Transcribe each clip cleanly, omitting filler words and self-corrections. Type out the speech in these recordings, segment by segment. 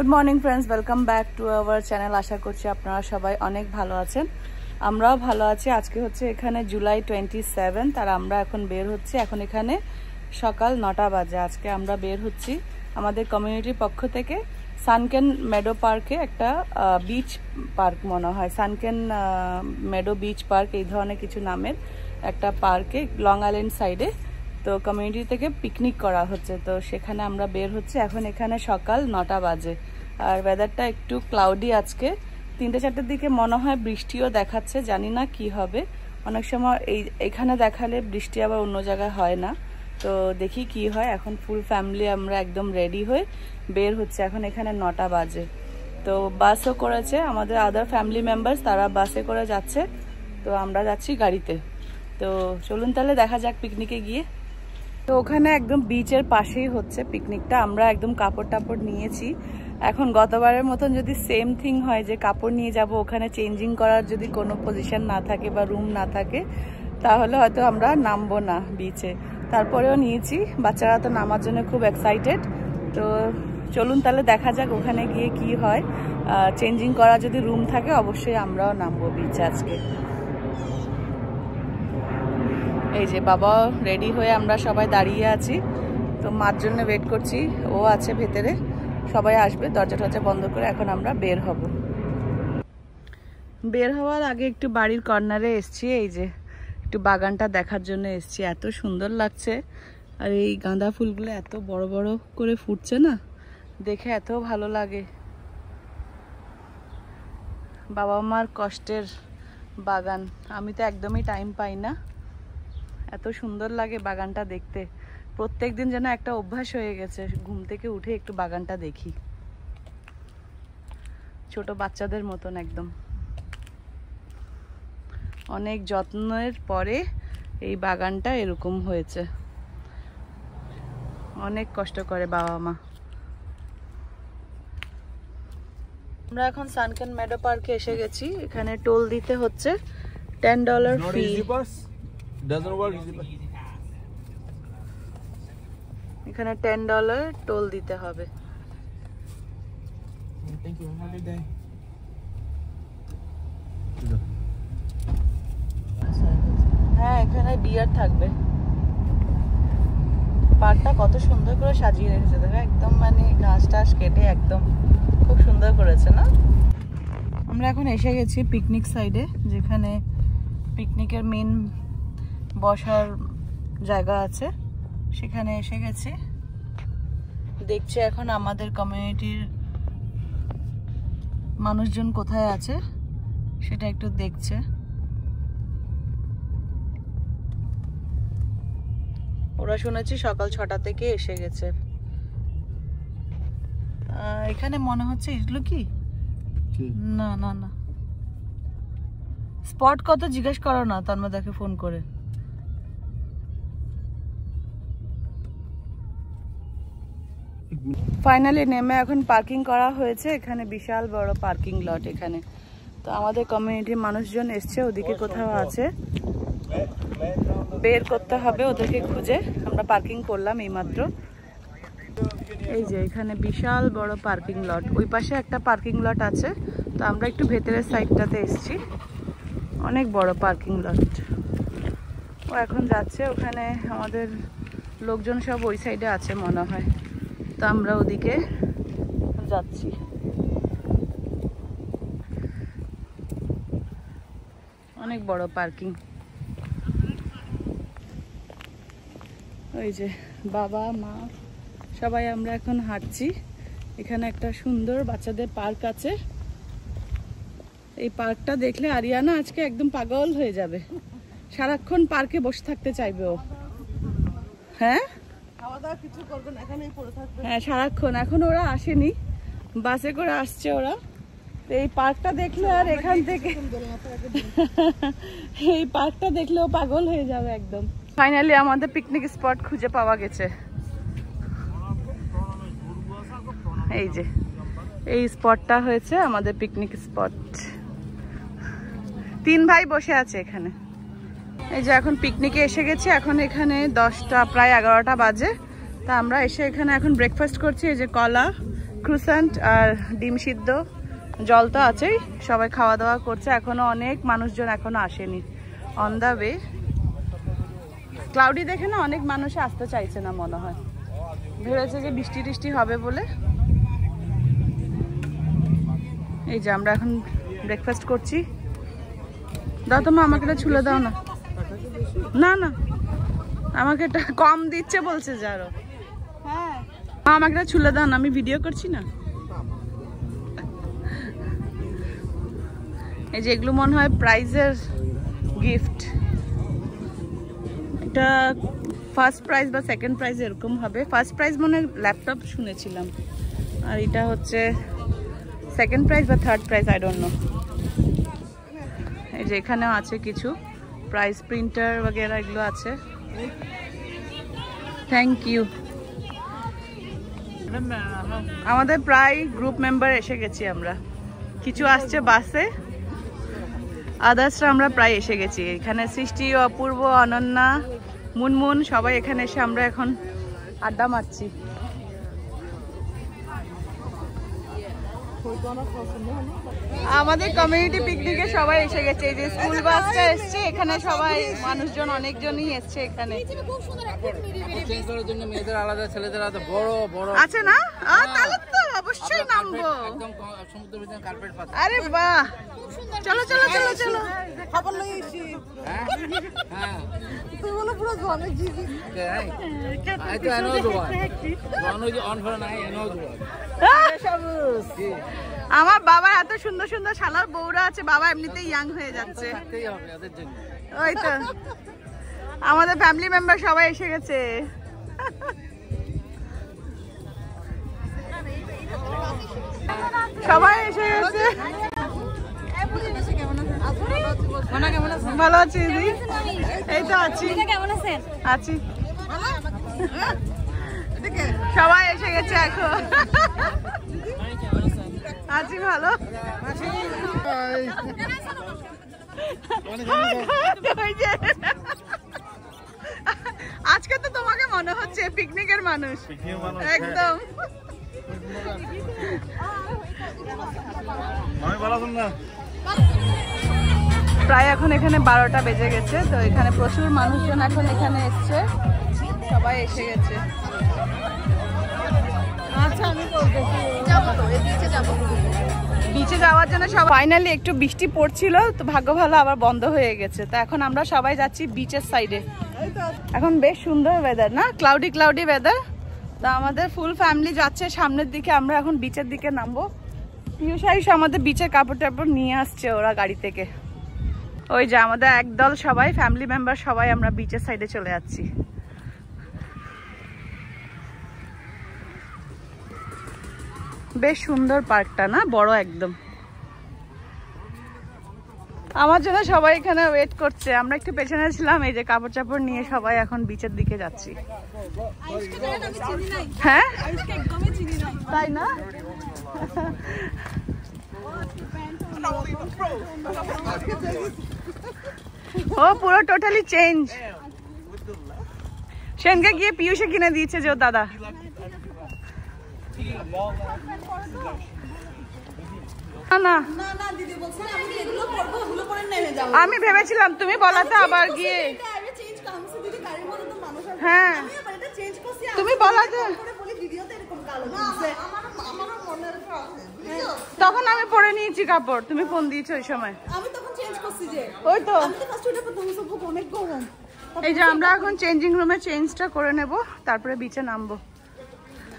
Good morning friends, welcome back to our channel. আশা করছি আপনারা সবাই অনেক ভালো আছেন, আমরাও ভালো আছি। আজকে হচ্ছে এখানে জুলাই 27, আর আমরা এখন বের হচ্ছি। এখন এখানে সকাল 9টা বাজে। আজকে আমরা বের হচ্ছি আমাদের কমিউনিটির পক্ষ থেকে সানকেন মেডো পার্কে, একটা বিচ পার্ক মনে হয়, সানকেন মেডো বিচ পার্ক এই ধরনের কিছু নামের একটা পার্কে লং আইল্যান্ড সাইডে। তো কমিউনিটি থেকে পিকনিক করা হচ্ছে, তো সেখানে আমরা বের হচ্ছে। এখন এখানে সকাল 9টা বাজে, আর ওয়েদারটা একটু ক্লাউডি আজকে। 3-4টার দিকে মনে হয় বৃষ্টিও দেখাচ্ছে, জানি না কি হবে। অনেক সময় এইখানে দেখালে বৃষ্টি আবার অন্য জায়গায় হয় না, তো দেখি কি হয়। এখন ফুল ফ্যামিলি আমরা একদম রেডি হয়ে বের হচ্ছে। এখন এখানে 9টা বাজে, তো বাসও করেছে আমাদের আদার ফ্যামিলি মেম্বার্স, তারা বাসে করে যাচ্ছে, তো আমরা যাচ্ছি গাড়িতে। তো চলুন তাহলে দেখা যাক পিকনিকে গিয়ে। তো ওখানে একদম বিচের পাশেই হচ্ছে পিকনিকটা। আমরা একদম কাপড় টাপড় নিয়েছি। এখন গতবারের মতন যদি সেম থিং হয় যে কাপড় নিয়ে যাব, ওখানে চেঞ্জিং করার যদি কোনো পজিশন না থাকে বা রুম না থাকে, তাহলে হয়তো আমরা নামবো না বিচে। তারপরেও নিয়েছি, বাচ্চারা তো নামার জন্য খুব এক্সাইটেড। তো চলুন তাহলে দেখা যাক ওখানে গিয়ে কি হয়। চেঞ্জিং করার যদি রুম থাকে অবশ্যই আমরাও নামবো বিচে আজকে। এই যে বাবা রেডি হয়ে আমরা সবাই দাঁড়িয়ে আছি, তো মার জন্য ওয়েট করছি। ও আছে ভেতরে, সবাই আসবে, দরজা টরজা বন্ধ করে এখন আমরা বের হব। বের হওয়ার আগে একটু বাড়ির কর্নারে এসছি, এই যে একটু বাগানটা দেখার জন্য এসছি। এত সুন্দর লাগছে, আর এই গাঁদা ফুলগুলো এত বড় বড় করে ফুটছে না, দেখে এত ভালো লাগে। বাবা মার কষ্টের বাগান, আমি তো একদমই টাইম পাই না। এত সুন্দর লাগে বাগানটা দেখতে, প্রত্যেকদিন যেন একটা অভ্যাস হয়ে গেছে, ঘুম থেকে উঠে একটু বাগানটা দেখি, ছোট বাচ্চাদের মতন একদম। অনেক যত্নের পরে এই বাগানটা এরকম হয়েছে, অনেক কষ্ট করে বাবা মা। আমরা এখন সানকেন মেডো পার্কে এসে গেছি। এখানে টোল দিতে হচ্ছে $10 ফি। এখানে $10 টোল দিতে হবে। হ্যাঁ, এখানে ডিয়ার থাকবে। পার্কটা কত সুন্দর করে সাজিয়ে রেখেছে, দেখো একদম মানে ঘাস টাস কেটে একদম খুব সুন্দর করেছে না। আমরা এখন এসে গেছি পিকনিক সাইডে, যেখানে পিকনিকের মেন বসার জায়গা আছে, সেখানে এসে গেছি। দেখছে এখন আমাদের কমিউনিটির মানুষজন কোথায় আছে সেটা একটু দেখছে। ওরা শুনেছি সকাল 6টা থেকে এসে গেছে। এখানে মনে হচ্ছে এগুলো কি না না না স্পট কত জিজ্ঞেস করো না তন্ময়দাকে ফোন করে। ফাইনালি নেমে এখন পার্কিং করা হয়েছে। এখানে বিশাল বড় পার্কিং লট এখানে। তো আমাদের কমিউনিটির মানুষজন এসছে, ওদিকে কোথাও আছে, বের করতে হবে ওদেরকে খুঁজে। আমরা পার্কিং করলাম এইমাত্র। এই যে এখানে বিশাল বড় পার্কিং লট, ওই পাশে একটা পার্কিং লট আছে, তো আমরা একটু ভেতরের সাইডটাতে এসছি। অনেক বড় পার্কিং লট। ও এখন যাচ্ছে ওখানে, আমাদের লোকজন সব ওই সাইডে আছে মনে হয়, তো আমরা ওদিকে যাচ্ছি। অনেক বড় পার্কিং। ওই যে বাবা মা সবাই আমরা এখন হাঁটছি। এখানে একটা সুন্দর বাচ্চাদের পার্ক আছে। এই পার্কটা দেখলে আরিয়ানা আজকে একদম পাগল হয়ে যাবে, সারাক্ষণ পার্কে বসে থাকতে চাইবে ও। হ্যাঁ হ্যাঁ, সারাক্ষণ। এখন ওরা আসেনি, বাসে করে আসছে ওরা। এই পার্কটা দেখলে আর এখান থেকে এই পার্কটা দেখলেও পাগল হয়ে যাবে একদম। ফাইনালি আমাদের পিকনিক স্পট খুঁজে পাওয়া গেছে। এই যে এই স্পটটা হয়েছে আমাদের পিকনিক স্পট। 3 ভাই বসে আছে এখানে। এই যে এখন পিকনিকে এসে গেছি। এখন এখানে 10টা প্রায় 11টা বাজে। তা আমরা এসে এখানে এখন ব্রেকফাস্ট করছি। এই যে কলা, ক্রুসেন্ট আর ডিম সিদ্ধ, জল তো আছেই, সবাই খাওয়া দাওয়া করছে। এখনো অনেক মানুষজন এখনো আসেনি, অন দ্য ওয়ে। ক্লাউডি দেখে না অনেক মানুষ আসতে চাইছে না মনে হয়, ভেবেছে যে বৃষ্টি টিষ্টি হবে বলে। এই যে আমরা এখন ব্রেকফাস্ট করছি। দাও তো মা, আমাকে এটা ছুলে দাও না। না না, আমাকে এটা কম দিচ্ছে বলছে যে আরো। হ্যাঁ আমাকে এটা ছুলে দাও না, আমি ভিডিও করছি না। এই যে এগুলো মনে হয় প্রাইজের গিফট, এটা ফার্স্ট প্রাইজ বা সেকেন্ড প্রাইজ এরকম হবে। ফার্স্ট প্রাইজ মনে হয় ল্যাপটপ শুনেছিলাম, আর এটা হচ্ছে সেকেন্ড প্রাইজ বা third prize, I don't know. এই যে এখানেও আছে কিছু প্রাইজ, প্রিন্টার वगैरह এগুলো আছে। Thank you. আমাদের প্রায় গ্রুপ মেম্বার এসে গেছি আমরা, কিছু আসছে বাসে, আদার্সরা আমরা প্রায় এসে গেছি। এখানে সৃষ্টি, অপূর্ব, অনন্যা, মুনমুন সবাই এখানে এসে আমরা এখন আড্ডা মারছি। আমাদের কমিউনিটি পিকনিকে সবাই এসে গেছে। এই যে স্কুল বাসটা এসছে, এখানে সবাই মানুষজন অনেকজনই এসছে এখানে। মেয়েদের আলাদা, ছেলেদের আলাদা, বড় বড় আছে না? তাহলে তো অবশ্যই নামবো। আরে বাহ, চলো চলো চলো চলো। খবর লইছি। হ্যাঁ হ্যাঁ, তুই বলে পুরো জনে জিজি। আই তো আই নো দ্য ওয়ান। জনে যে অন ফর নাই, আই নো দ্য ওয়ান। আমার বাবা এত সুন্দর সুন্দর শালার বউরা আছে, বাবা এমনিতেই ইয়াং হয়ে যাচ্ছে। ওই তো আমাদের ফ্যামিলি মেম্বার সবাই এসে গেছে। সবাই এসে গেছে। ভালো আছি দিদি, এই তো আছি। আছি, সবাই এসে গেছে এখন। আছি ভালো। আজকে তো তোমাকে মনে হচ্ছে পিকনিকের মানুষ একদম। প্রায় এখন এখানে 12টা বেজে গেছে, তো এখানে প্রচুর মানুষজন এখন এখানে এসছে, সবাই এসে গেছে। আচ্ছা আমি বিচে যাওয়ার জন্য সব ফাইনালি একটু বৃষ্টি পড়ছিল, তো ভাগ্য ভালো আবার বন্ধ হয়ে গেছে। তো এখন আমরা সবাই যাচ্ছি বিচের সাইডে। এখন বেশ সুন্দর ওয়েদার না, ক্লাউডি ক্লাউডি ওয়েদার। তো আমাদের ফুল ফ্যামিলি যাচ্ছে সামনের দিকে, আমরা এখন বিচের দিকে নামবো। পিউষাইশ আমাদের বিচের কাপড় টাপড় নিয়ে আসছে ওরা গাড়ি থেকে। ওই যে আমাদের একদল সবাই ফ্যামিলি মেম্বার সবাই আমরা বিচের সাইডে চলে যাচ্ছি। বেশ সুন্দর পার্কটা না, বড় একদম। আমার জন্য সবাই এখানে ওয়েট করছে, আমরা একটু পেছনে ছিলাম। এই যে কাপড় চাপড় নিয়ে সবাই এখন বিচের দিকে যাচ্ছি। হ্যাঁ তাই না? ও পুরো টোটালি চেঞ্জ। সেনকে গিয়ে পিয়ুষে কিনে দিয়েছে যে দাদা। না আমি ভেবেছিলাম তুমি বলাতে আবার গিয়ে, হ্যাঁ তুমি বলাতে, তখন আমি পরে নিয়েছি কাপড়, তুমি ফোন দিয়েছো ওই সময়। ওই তো এই যে আমরা এখন চেঞ্জিং রুমে চেঞ্জটা করে নেব, তারপরে বিচে নামবো।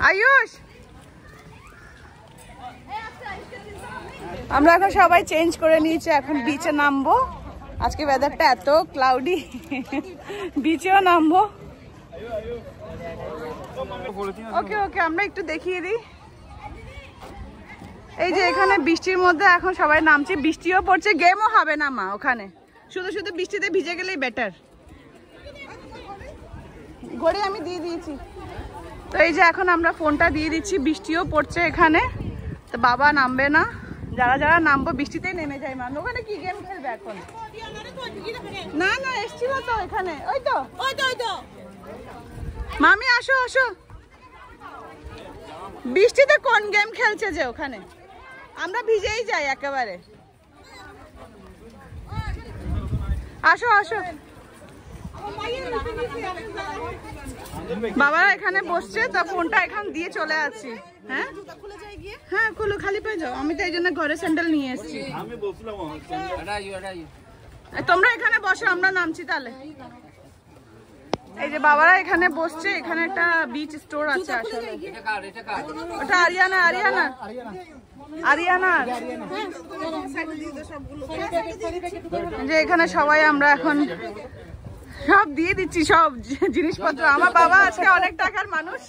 আয়ুষ আমরা এখন সবাই চেঞ্জ করে নিয়েছি, এখন বিচে নামবো। আজকে ওয়েদারটা এত ক্লাউডি, বিচেও নামবো। ওকে ওকে, আমরা একটু দেখিয়ে দিই। এই যে এখানে বৃষ্টির মধ্যে এখন সবাই নামছে, বৃষ্টিও পড়ছে, গেমও হবে না মা ওখানে, শুধু শুধু বৃষ্টিতে ভিজে গেলেই বেটার। ঘড়ি আমি দিয়ে দিয়েছি। তো এই যে এখন আমরা ফোনটা দিয়ে দিচ্ছি, বৃষ্টিও পড়ছে এখানে, তো বাবা নামবে না, যারা যারা নামবো বৃষ্টিতেই নেমে যায়। মান ওখানে কি গেম খেলবে এখন? না না এসছিল তো এখানে, ওই তো ওই তো ওই তো। মামি আসো আসো। বৃষ্টিতে কোন গেম খেলছে যে ওখানে? আমরা ভিজেই যাই একেবারে। আসো আসো, বাবারা এখানে বসছে তো ফোনটা এখান দিয়ে চলে আসছি। হ্যাঁ হ্যাঁ খুলো, খালি পেয়ে যাও। আমি তো এই জন্য ঘরে স্যান্ডেল নিয়ে এসেছি। তোমরা এখানে বসো, আমরা নামছি তাহলে। এই যে বাবারা এখানে বসছে, এখানে একটা বিচ স্টোর আছে আসলে। ওটা আরিয়ানা আরিয়ানা আরিয়ানা যে এখানে সবাই আমরা এখন সব দিয়ে দিচ্ছি সব জিনিসপত্র। আমার বাবা আজকে অনেক টাকার মানুষ,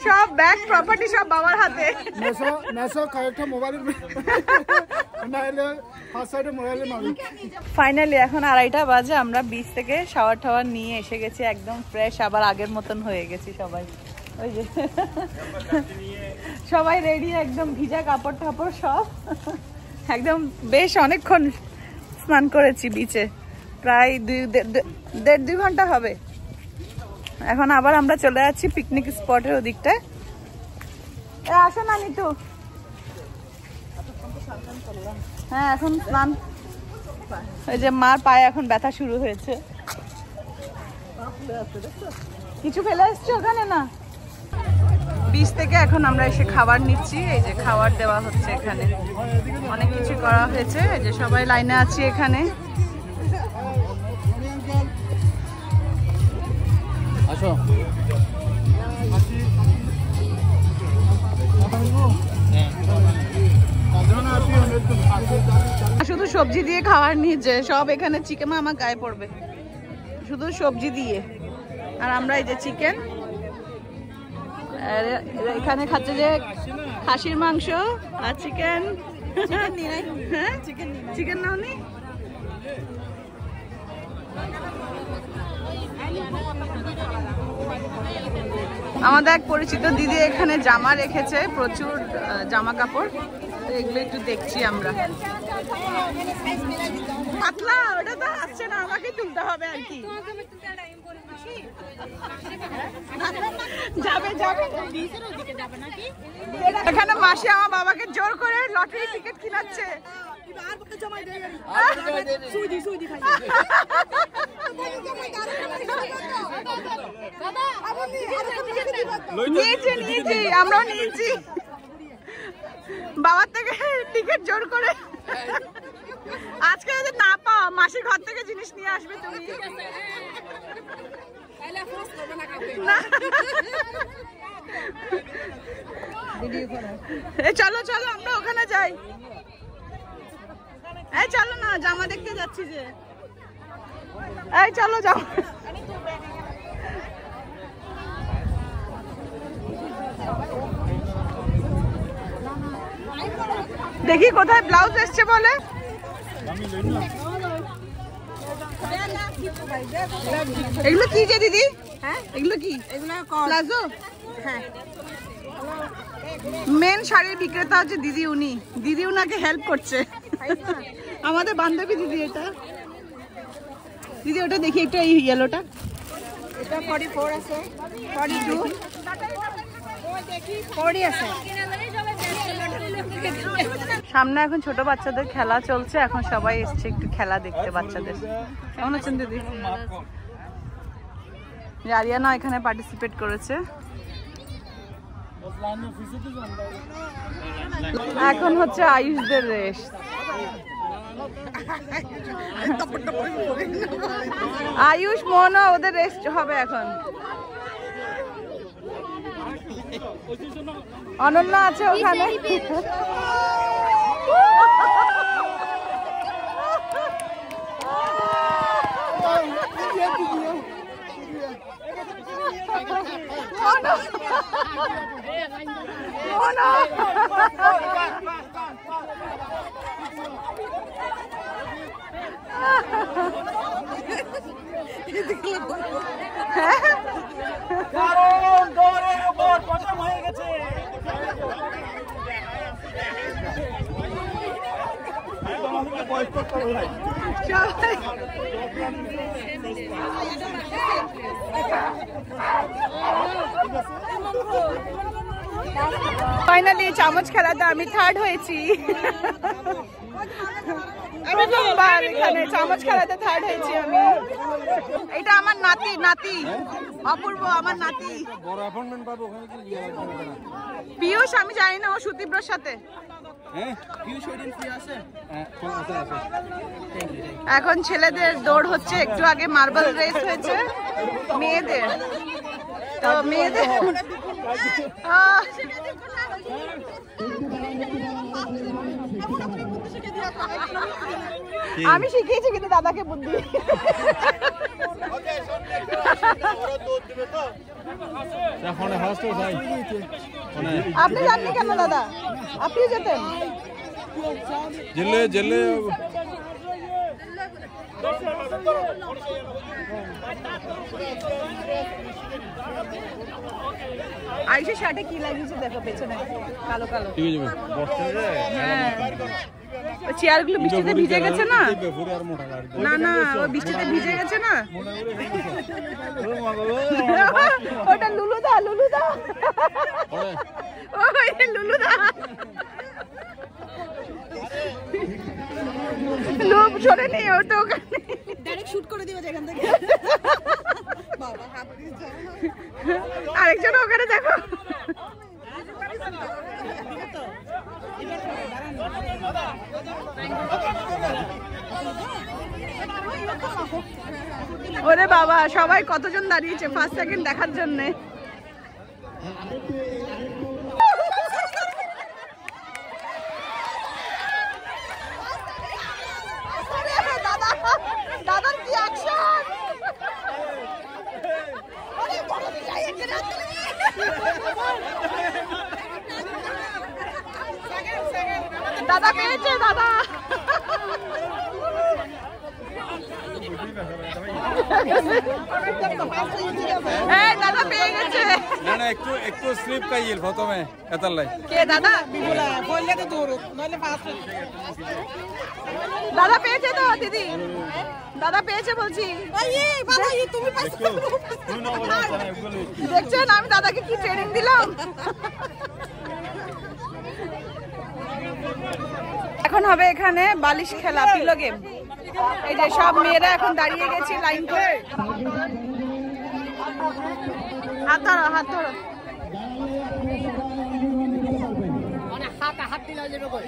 সব ব্যাগ প্রপার্টি সব বাবার হাতে। ফাইনালি এখন 2:30 বাজে, আমরা বিচ থেকে শাওয়ার টাওয়ার নিয়ে এসে গেছি, একদম ফ্রেশ, আবার আগের মতন হয়ে গেছি সবাই। ওই যে সবাই রেডি, একদম ভিজা কাপড় টাপড় সব একদম। বেশ অনেকক্ষণ স্নান করেছি বিচে, প্রায় 1.5-2 ঘন্টা হবে। এখন আবার আমরা চলে যাচ্ছি পিকনিক স্পটের ওদিকটায়। আসো না নিতু। হ্যাঁ এখন স্নান, ওই যে মার পায়ে এখন ব্যথা শুরু হয়েছে। কিছু ফেলে এসছো ওখানে? না, বিচ থেকে এখন আমরা এসে খাবার নিচ্ছি। এই যে খাবার দেওয়া হচ্ছে এখানে, অনেক কিছু করা হয়েছে। এই যে সবাই লাইনে আছি এখানে। আসো, শুধু সবজি দিয়ে খাবার নিচ্ছে সব। এখানে চিকেন আমার গায়ে পড়বে, শুধু সবজি দিয়ে। আর আমরা এই যে চিকেন, এখানে খাচ্ছে যে খাসির মাংস আর চিকেন। হ্যাঁ চিকেন নাওনি? আমাদের এক পরিচিত দিদি এখানে জামা রেখেছে, প্রচুর জামা কাপড়, তো এগুলো একটু দেখছি আমরা। পাতলা ওটা তো আসছে না, আমাকে তুলতে হবে আর কি। যাবে যাবে, এখানে মাসি আমার বাবাকে জোর করে লটারি টিকিট কিনাচ্ছে। নিয়েছি নিয়েছি, আমরাও নিয়েছি বাবার থেকে টিকিট জোর করে। আজকে যদি না পাও মাসি ঘর থেকে জিনিস নিয়ে আসবে তুমি। চলো চলো আমরা ওখানে যাই। এই চলো না, জামা দেখতে যাচ্ছি যে। এই চলো যাও। দেখি কোথায় ব্লাউজ এসছে বলে। এগুলো কি যে দিদি? হ্যাঁ এগুলো কি? এগুলো প্লাজো। হ্যাঁ মেন শাড়ির বিক্রেতা হচ্ছে দিদি, উনি দিদি উনাকে হেল্প করছে। আমাদের বান্ধবী দিদি। এটা দিদি ওটা দেখি একটু, এই ইয়েলোটা। এটা 44 আছে, 42 40 আছে। সামনে এখন ছোট বাচ্চাদের খেলা চলছে, এখন সবাই এসছে একটু খেলা দেখতে বাচ্চাদের। কেমন আছেন দিদি? আরিয়ানা এখানে পার্টিসিপেট করেছে। এখন হচ্ছে আয়ুষদের রেস। আয়ুষ মনো ওদের রেস হবে এখন। অনন্যা আছে ওখানে। ফাইনালি চামচ খেলাতে আমি থার্ড হয়েছি। প্রথমবার এখানে চামচ খেলাতে থার্ড হয়েছি আমি। এটা আমার নাতি, নাতি অপূর্ব, আমার নাতি পিয়ুষ। আমি জানি না, ও সুতীব্রর সাথে। এখন ছেলেদের দৌড় হচ্ছে, একটু আগে মার্বেল রেস হয়েছে মেয়েদের। তো মেয়েদের আমি শিখিয়েছি কিন্তু দাদাকে বুদ্ধি। আপনি জাননি কেন দাদা? আপনি যেতেন জেলে জেলে। আইসে শার্টে কি লাগিয়েছে দেখো, পেছনে কালো কালো। হ্যাঁ, চেয়ার গুলো বৃষ্টিতে ভিজে গেছে না? না না, ও বৃষ্টিতে ভিজে গেছে না। ওটা লুলুদা, লুলুদা, লুলুদা। লোভ সরে নেই, ওর তো ওখানে ডাইরেক্ট শুট করে দিবে যেখান থেকে। আরেকজন ওখানে দেখো। ওরে বাবা, সবাই কতজন দাঁড়িয়েছে ফার্স্ট সেকেন্ড দেখার জন্য। দাদার কি অ্যাকশন! দাদা পেয়েছে, দাদা। দাদা পেয়ে গেছে। না না, একটু একটু স্লিপ কাইল প্রথমে এতালাই। কে দাদা? দাদা পেয়েছে তো দিদি, দাদা পেয়েছে বলছি। দেখছেন আমি দাদাকে কি ট্রেনিং দিলাম। এখন হবে এখানে বালিশ খেলা, পিলো গেম। এই যে সব মেয়েরা এখন দাঁড়িয়ে গেছে লাইন করে। হাত ধরো, হাত ধরো। হাত দিলে যাবে কই?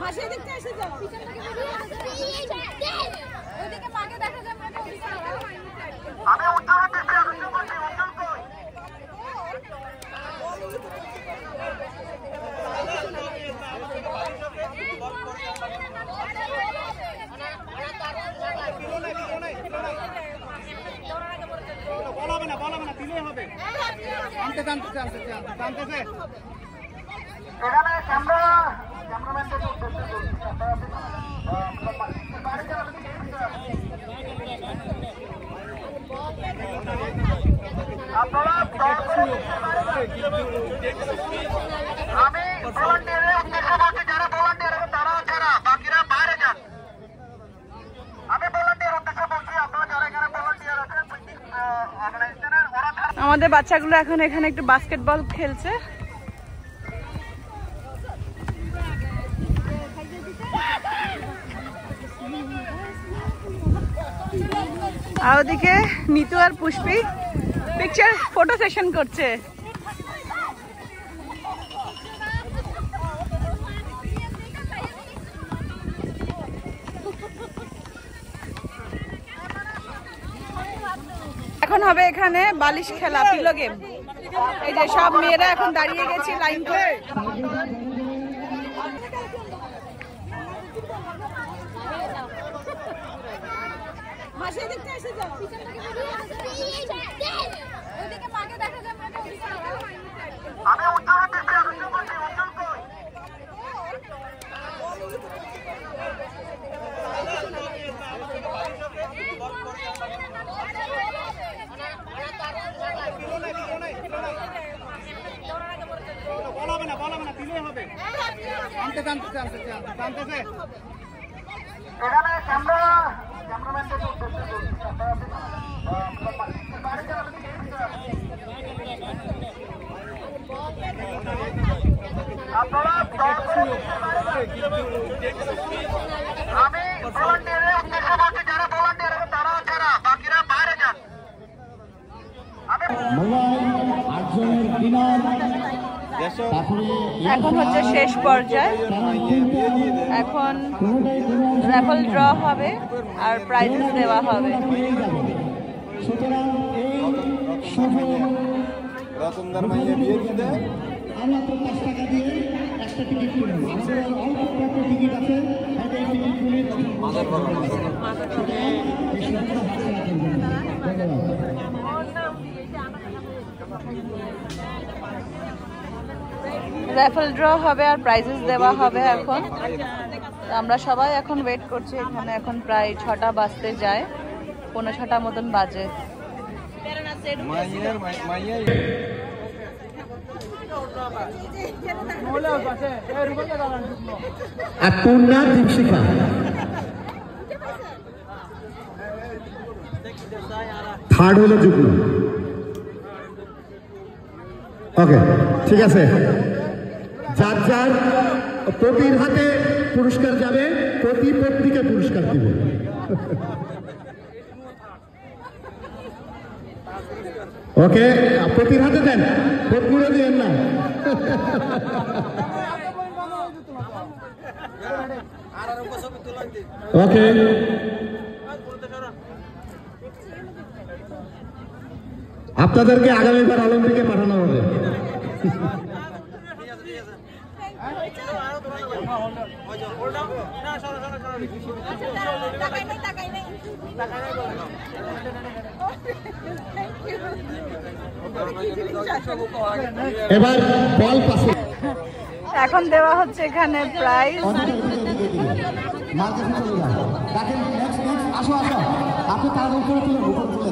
মাসি দেখতে এসে যাও। পিছন থেকে ওদিকে মাকে দেখা যাবে না। আমি উত্তর দিতে আসছি, বলছি উত্তর কই? বলাবে না, বলাবে না, দিলেই হবে। টানতে টানতে টানতে টানতেছে। এখানে ক্যামেরাম্যানদের আপনারা আমি ভলান্টিয়ারের উদ্দেশ্যে বলছি, যারা ভলান্টিয়ার আছে তারা ছাড়া বাকিরা বাইরে যান। আমি ভলান্টিয়ার উদ্দেশ্যে বলছি, আপনারা যারা এখানে ভলান্টিয়ার আছেন অর্গানাইজেশনের, ওরা আমাদের বাচ্চাগুলো এখন এখানে একটু বাস্কেটবল খেলছে। আর ওদিকে নিতু আর পুষ্পি পিকচার ফটো সেশন করছে। এখন হবে এখানে বালিশ খেলা, পিলো গেম। এই যে সব মেয়েরা এখন দাঁড়িয়ে গেছে লাইন করে। মাসি দেখতে এসে যাও। পিছন থেকে ওদিকে মাকে দেখা যাবে না। আমি উত্তর দিতে আসছি, বলছি উত্তর কই? বলাবে না, বলাবে না, দিলেই হবে। টানতে টানতে টানতে টানতেছে। এখানে এখন হচ্ছে শেষ পর্যায়ে, এখন র্যাফল ড্র হবে আর প্রাইজেস দেওয়া হবে। রতনদার মাইয়া বিয়ে দিতে আমরা 50 টাকা দিয়ে একটা টিকিট কিনব। আমাদের অল্প কত টিকিট আছে এই টিকিটগুলি মাদার বাবা র্যাফল ড্র হবে আর প্রাইজেস দেওয়া হবে। এখন আমরা সবাই এখন ওয়েট করছি এখানে। এখন প্রায় 6টা বাজতে যায়, 5:45 মতন বাজে। থার্ড হলো যুগ্ম। ওকে, ঠিক আছে। যার যার প্রতির হাতে পুরস্কার যাবে, প্রতি পত্রিকা পুরস্কার দিব। ওকে, প্রতির হাতে দেন, পত্নীরা দিয়েন না। ওকে, আপনাদেরকে আগামীবার অলিম্পিকে পাঠানো হবে। এবার বল পাশে এখন দেওয়া হচ্ছে এখানে প্রাইজ। আসো আসো, আপনি তার উপরে তুলে উপরে তুলে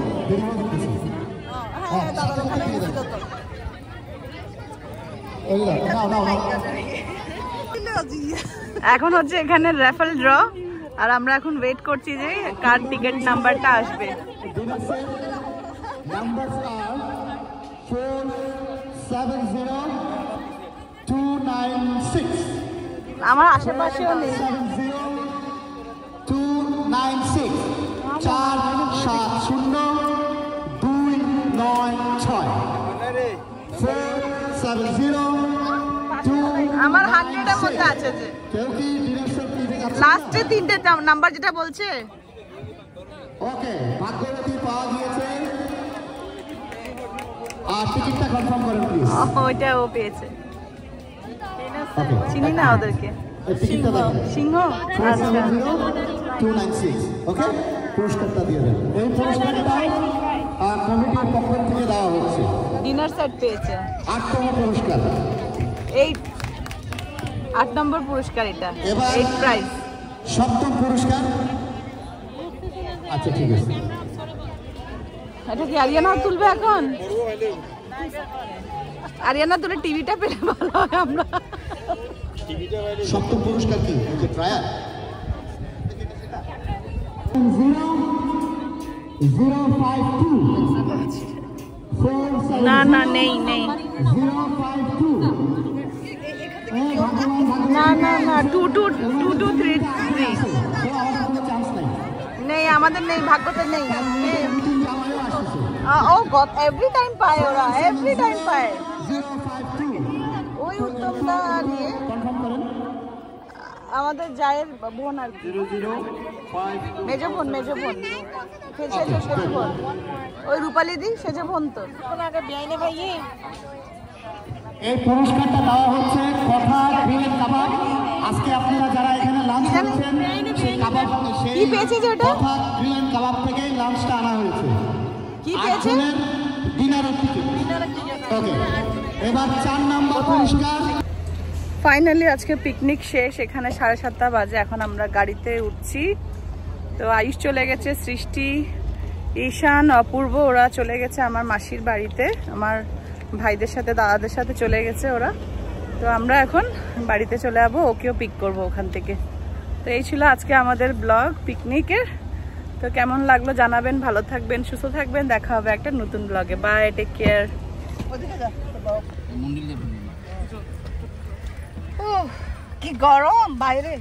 এখন হচ্ছে এখানে র্যাফল ড্র আর আমরা এখন ওয়েট করছি যে কার টিকিট নাম্বারটা আসবে। আমার আশেপাশেও নেই। 296 470-296 470-296 আমার 100-এর মধ্যে আছে যে। কেউ কি লাস্টে 3টে নাম্বার যেটা বলছে। ওকে, ভাগ্যবতী পাওয়া গিয়েছে। আর টিকিটটা কনফার্ম করেন প্লিজ। ওইটা ও পেয়েছে, চিনি না ওদেরকে। সিংহ। আচ্ছা, 296। ওকে, পুরস্কারটা দিয়ে দেন। এই পুরস্কারটা কমিটির পক্ষ থেকে দেওয়া হচ্ছে। ডিনার সেট পেয়েছে। 8তম পুরস্কার, এই 8 নম্বর পুরস্কার এটা। 8 প্রাইজ। 7ম পুরস্কার। আচ্ছা ঠিক আছে, এটা কি আরিয়ানা তুলবে এখন? আরিয়ানা তুলে টিভিটা পেলে ভালো হয়। আমরা 7ম পুরস্কার কি ট্রায়াল 052 না না নেই নেই 052 না না না 2223 নেই, আমাদের নেই, ভাগ্যতে নেই। ও গত এভরি টাইম পায়, ওরা এভরি টাইম পায়। ওই উত্তমদা নিয়ে আমাদের জায়ের বোন আর কি, মেজো বোন সেজো বোন, ওই রূপালী দি সেজো বোন। তো আগে বিয়াইনে ভাইয়ে এই পুরস্কারটা দেওয়া হচ্ছে কথা গ্রিল কাবাব। আজকে আপনারা যারা এখানে লাঞ্চ করছেন সেই কাবাব, কি পেয়েছে যে ওটা কথা গ্রিল কাবাব থেকে লাঞ্চটা আনা হয়েছে। কি পেয়েছে? ডিনারের টিকিট। ওকে, এবার 4 নম্বর পুরস্কার। ফাইনালি আজকে পিকনিক শেষ, এখানে 7:30 বাজে। এখন আমরা গাড়িতে উঠছি। তো আয়ুষ চলে গেছে, সৃষ্টি, ঈশান, অপূর্ব ওরা চলে গেছে আমার মাসির বাড়িতে, আমার ভাইদের সাথে দাদাদের সাথে চলে গেছে ওরা। তো আমরা এখন বাড়িতে চলে যাবো, ওকেও পিক করবো ওখান থেকে। তো এই ছিল আজকে আমাদের ব্লগ পিকনিকের। তো কেমন লাগলো জানাবেন, ভালো থাকবেন, সুস্থ থাকবেন, দেখা হবে একটা নতুন ব্লগে। Bye, take care. কি গরম বাইরে।